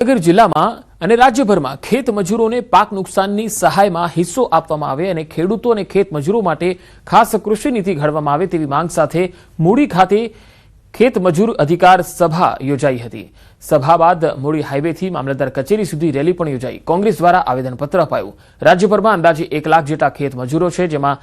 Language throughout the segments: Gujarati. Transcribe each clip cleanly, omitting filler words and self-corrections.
જામનગર જિલ્લામાં અને રાજ્યભરમાં ખેત મજૂરોને પાક નુકસાનની સહાયમાં હિસ્સો આપવામાં આવે અને ખેડૂતો અને ખેત મજૂરો માટે ખાસ કૃષિ નીતિ ઘડવામાં આવે તેવી માંગ સાથે મૂડી ખાતે ખેત મજૂર અધિકાર સભા યોજાઈ હતી। સભા બાદ મૂડી હાઈવેથી મામલતદાર કચેરી સુધી રેલી પણ યોજાઈ। કોંગ્રેસ દ્વારા આવેદનપત્ર અપાયું। રાજ્યભરમાં અંદાજે 1 લાખ જેટલા ખેત મજૂરો છે, જેમાં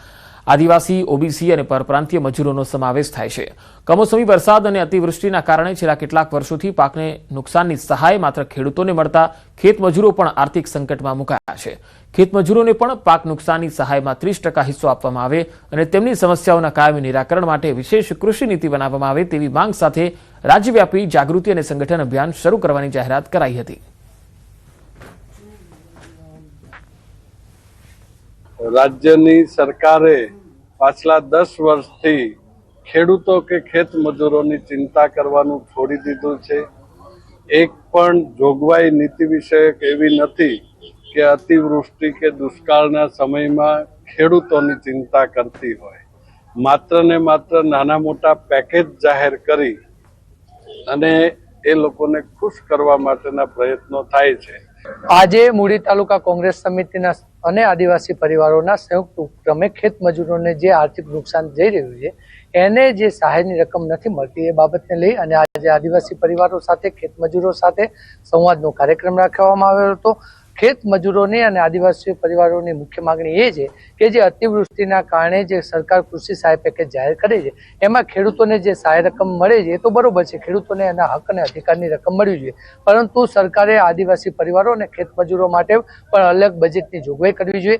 આદિવાસી, ઓબીસી અને પરપ્રાંતીય મજૂરોનો સમાવેશ થાય છે। કમોસમી વરસાદ અને અતિવૃષ્ટિના કારણે છેલ્લા કેટલાક વર્ષોથી પાકને નુકસાનની સહાય માત્ર ખેડૂતોને મળતા ખેત મજૂરો પણ આર્થિક સંકટમાં મુકાયા છે। ખેત મજૂરોને પણ પાક નુકસાનની સહાયમાં 30% હિસ્સો આપવામાં આવે અને તેમની સમસ્યાઓના કાયમી નિરાકરણ માટે વિશેષ કૃષિ નીતિ બનાવવામાં આવે તેવી માંગ સાથે રાજ્યવ્યાપી જાગૃતિ અને સંગઠન અભિયાન શરૂ કરવાની જાહેરાત કરાઈ હતી। રાજ્યની સરકારે પાછલા 10 વર્ષથી ખેડૂતો કે ખેત મજૂરોની ચિંતા કરવાનું છોડી દીધું છે। એક પણ જોગવાઈ નીતિ વિષયક એવી નથી કે અતિવૃષ્ટિ કે દુષ્કાળના સમયમાં ખેડૂતોની ચિંતા કરતી હોય। માત્ર ને માત્ર નાના મોટા પેકેજ જાહેર કરી અને એ લોકોને ખુશ કરવા માટેના પ્રયત્નો થાય છે। આજે મૂડી તાલુકા કોંગ્રેસ સમિતિના અને આદિવાસી પરિવારોના સંયુક્ત ઉપક્રમે ખેત મજૂરોને જે આર્થિક નુકસાન જઈ રહ્યું છે એને જે સહાયની રકમ નથી મળતી એ બાબતને લઈ અને આજે આદિવાસી પરિવારો સાથે ખેત મજૂરો સાથે સંવાદનો કાર્યક્રમ રાખવામાં આવ્યો હતો। ખેત મજૂરોની અને આદિવાસી પરિવારોની મુખ્ય માંગણી એ છે કે જે અતિવૃષ્ટિના કારણે જે સરકાર કૃષિ સહાય પેકેજ જાહેર કરે છે એમાં ખેડૂતોને જે સહાય રકમ મળે છે એ તો બરોબર છે, ખેડૂતોને એના હક અને અધિકારની રકમ મળવી જોઈએ, પરંતુ સરકારે આદિવાસી પરિવારો અને ખેત મજૂરો માટે પણ અલગ બજેટની જોગવાઈ કરવી જોઈએ